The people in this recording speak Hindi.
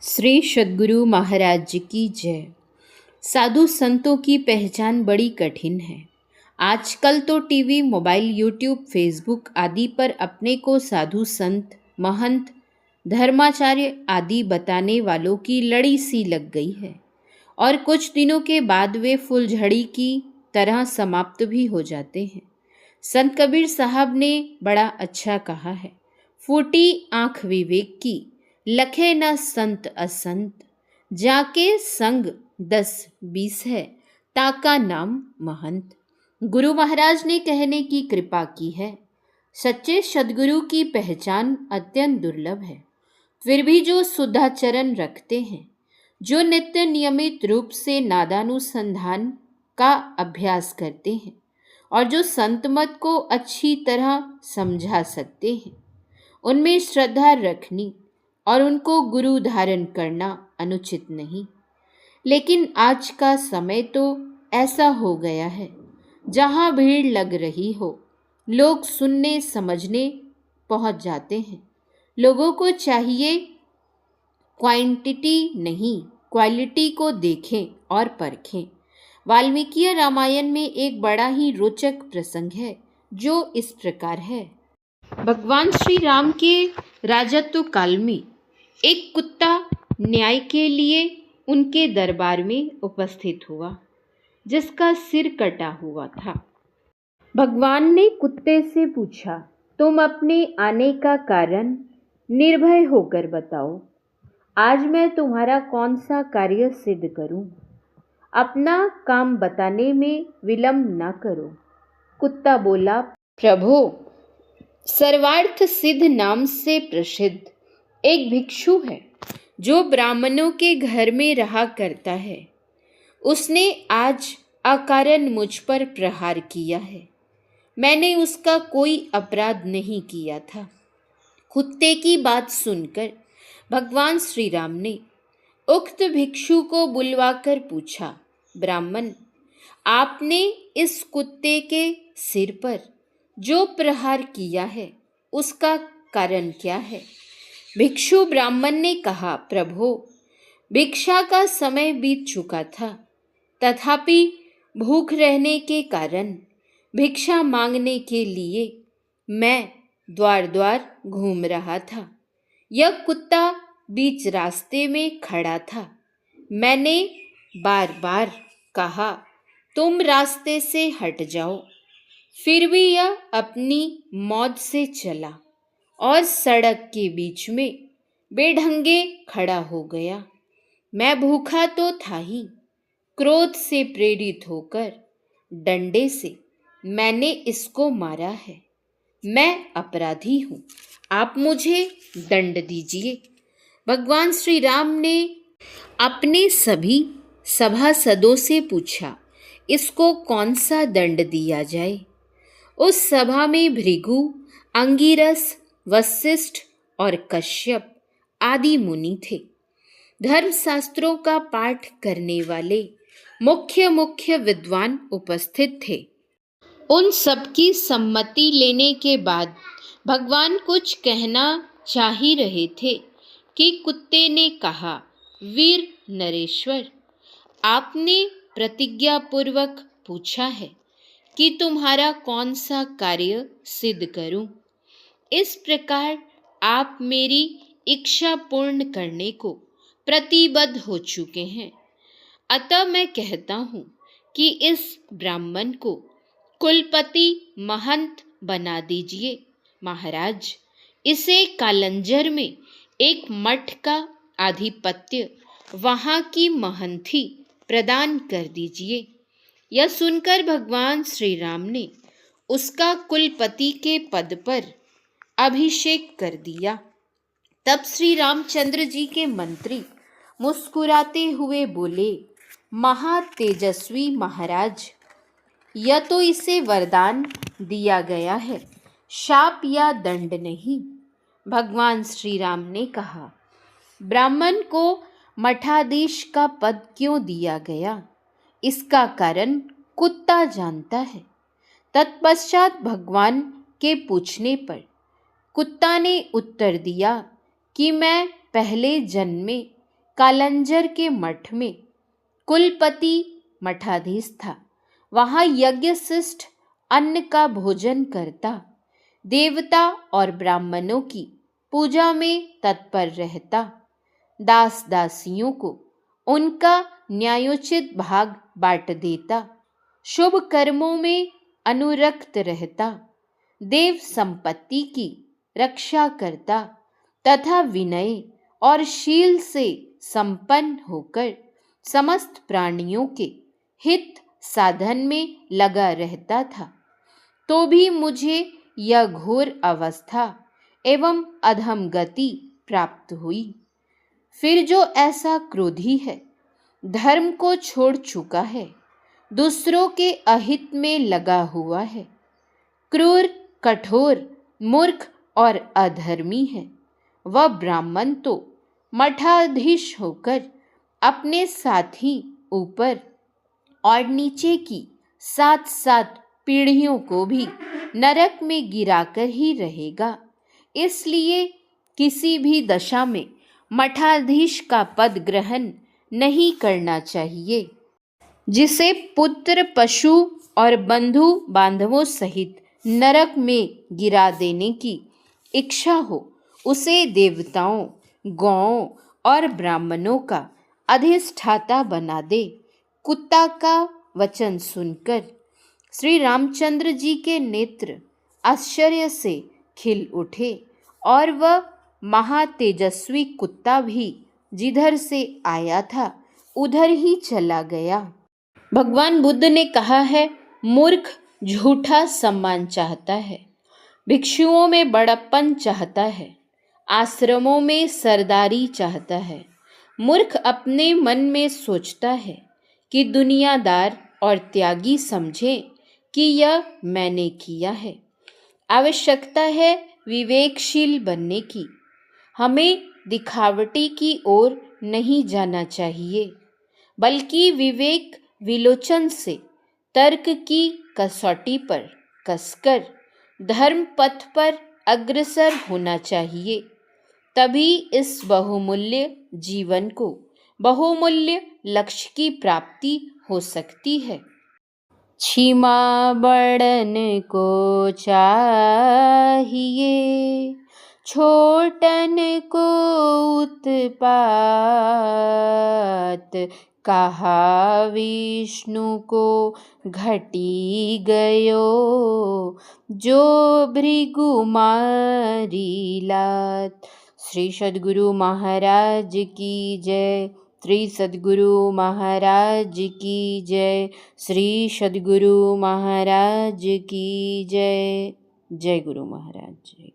श्री सद्गुरु महाराज जी की जय। साधु संतों की पहचान बड़ी कठिन है। आजकल तो टीवी, मोबाइल, यूट्यूब, फेसबुक आदि पर अपने को साधु संत, महंत, धर्माचार्य आदि बताने वालों की लड़ी सी लग गई है और कुछ दिनों के बाद वे फुलझड़ी की तरह समाप्त भी हो जाते हैं। संत कबीर साहब ने बड़ा अच्छा कहा है, फूटी आँख विवेक की, लखे न संत असंत, जाके संग 10-20 है, ताका नाम महंत। गुरु महाराज ने कहने की कृपा की है। सच्चे सद्गुरु की पहचान अत्यंत दुर्लभ है। फिर भी जो शुद्धाचरण रखते हैं, जो नित्य नियमित रूप से नादानुसंधान का अभ्यास करते हैं और जो संत मत को अच्छी तरह समझा सकते हैं, उनमें श्रद्धा रखनी और उनको गुरु धारण करना अनुचित नहीं। लेकिन आज का समय तो ऐसा हो गया है, जहाँ भीड़ लग रही हो, लोग सुनने समझने पहुँच जाते हैं। लोगों को चाहिए क्वांटिटी नहीं, क्वालिटी को देखें और परखें। वाल्मीकि रामायण में एक बड़ा ही रोचक प्रसंग है, जो इस प्रकार है। भगवान श्री राम के राजत्व काल में एक कुत्ता न्याय के लिए उनके दरबार में उपस्थित हुआ, जिसका सिर कटा हुआ था। भगवान ने कुत्ते से पूछा, तुम अपने आने का कारण निर्भय होकर बताओ। आज मैं तुम्हारा कौन सा कार्य सिद्ध करूं? अपना काम बताने में विलंब न करो। कुत्ता बोला, प्रभु, सर्वार्थ सिद्ध नाम से प्रसिद्ध एक भिक्षु है, जो ब्राह्मणों के घर में रहा करता है। उसने आज अकारण मुझ पर प्रहार किया है। मैंने उसका कोई अपराध नहीं किया था। कुत्ते की बात सुनकर भगवान श्री राम ने उक्त भिक्षु को बुलवाकर पूछा, ब्राह्मण, आपने इस कुत्ते के सिर पर जो प्रहार किया है, उसका कारण क्या है? भिक्षु ब्राह्मण ने कहा, प्रभु, भिक्षा का समय बीत चुका था, तथापि भूख रहने के कारण भिक्षा मांगने के लिए मैं द्वार द्वार घूम रहा था। यह कुत्ता बीच रास्ते में खड़ा था। मैंने बार बार कहा, तुम रास्ते से हट जाओ, फिर भी यह अपनी मौज से चला और सड़क के बीच में बेढंगे खड़ा हो गया। मैं भूखा तो था ही, क्रोध से प्रेरित होकर डंडे से मैंने इसको मारा है। मैं अपराधी हूँ, आप मुझे दंड दीजिए। भगवान श्री राम ने अपने सभी सभासदों से पूछा, इसको कौन सा दंड दिया जाए? उस सभा में भृगु, अंगिरस, वशिष्ठ और कश्यप आदि मुनि थे। धर्मशास्त्रों का पाठ करने वाले मुख्य विद्वान उपस्थित थे। उन सबकी सम्मति लेने के बाद भगवान कुछ कहना चाह ही रहे थे कि कुत्ते ने कहा, वीर नरेश्वर, आपने प्रतिज्ञापूर्वक पूछा है कि तुम्हारा कौन सा कार्य सिद्ध करूं। इस प्रकार आप मेरी इच्छा पूर्ण करने को प्रतिबद्ध हो चुके हैं। अतः मैं कहता हूँ कि इस ब्राह्मण को कुलपति महंत बना दीजिए। महाराज, इसे कालंजर में एक मठ का आधिपत्य, वहाँ की महंती प्रदान कर दीजिए। यह सुनकर भगवान श्री राम ने उसका कुलपति के पद पर अभिषेक कर दिया। तब श्री रामचंद्र जी के मंत्री मुस्कुराते हुए बोले, महातेजस्वी महाराज, यह तो इसे वरदान दिया गया है, शाप या दंड नहीं। भगवान श्री राम ने कहा, ब्राह्मण को मठाधीश का पद क्यों दिया गया, इसका कारण कुत्ता जानता है। तत्पश्चात भगवान के पूछने पर कुत्ता ने उत्तर दिया कि मैं पहले जन्म में कालंजर के मठ में कुलपति मठाधीश था। वहाँ यज्ञशिष्ट अन्न का भोजन करता, देवता और ब्राह्मणों की पूजा में तत्पर रहता, दास दासियों को उनका न्यायोचित भाग बांट देता, शुभ कर्मों में अनुरक्त रहता, देव संपत्ति की रक्षा करता तथा विनय और शील से संपन्न होकर समस्त प्राणियों के हित साधन में लगा रहता था। तो भी मुझे यह घोर अवस्था एवं अधम गति प्राप्त हुई। फिर जो ऐसा क्रोधी है, धर्म को छोड़ चुका है, दूसरों के अहित में लगा हुआ है, क्रूर, कठोर, मूर्ख और अधर्मी है, वह ब्राह्मण तो मठाधीश होकर अपने साथी ऊपर और नीचे की 7 पीढ़ियों को भी नरक में गिराकर ही रहेगा। इसलिए किसी भी दशा में मठाधीश का पद ग्रहण नहीं करना चाहिए। जिसे पुत्र, पशु और बंधु बांधवों सहित नरक में गिरा देने की इच्छा हो, उसे देवताओं, गौओं और ब्राह्मणों का अधिष्ठाता बना दे। कुत्ता का वचन सुनकर श्री रामचंद्र जी के नेत्र आश्चर्य से खिल उठे और वह महातेजस्वी कुत्ता भी जिधर से आया था उधर ही चला गया। भगवान बुद्ध ने कहा है, मूर्ख झूठा सम्मान चाहता है, भिक्षुओं में बड़प्पन चाहता है, आश्रमों में सरदारी चाहता है। मूर्ख अपने मन में सोचता है कि दुनियादार और त्यागी समझे कि यह मैंने किया है। आवश्यकता है विवेकशील बनने की। हमें दिखावटी की ओर नहीं जाना चाहिए, बल्कि विवेक विलोचन से तर्क की कसौटी पर कसकर धर्म पथ पर अग्रसर होना चाहिए। तभी इस बहुमूल्य जीवन को बहुमूल्य लक्ष्य की प्राप्ति हो सकती है। क्षमा बड़न को चाहिए, छोटन को उत्पात, कहा विष्णु को घटी गयो, जो भृगु मारी लात। श्री सद्गुरु महाराज की जय। श्री सद्गुरु महाराज की जय। श्री सद्गुरु महाराज की जय। जय गुरु महाराज। जय।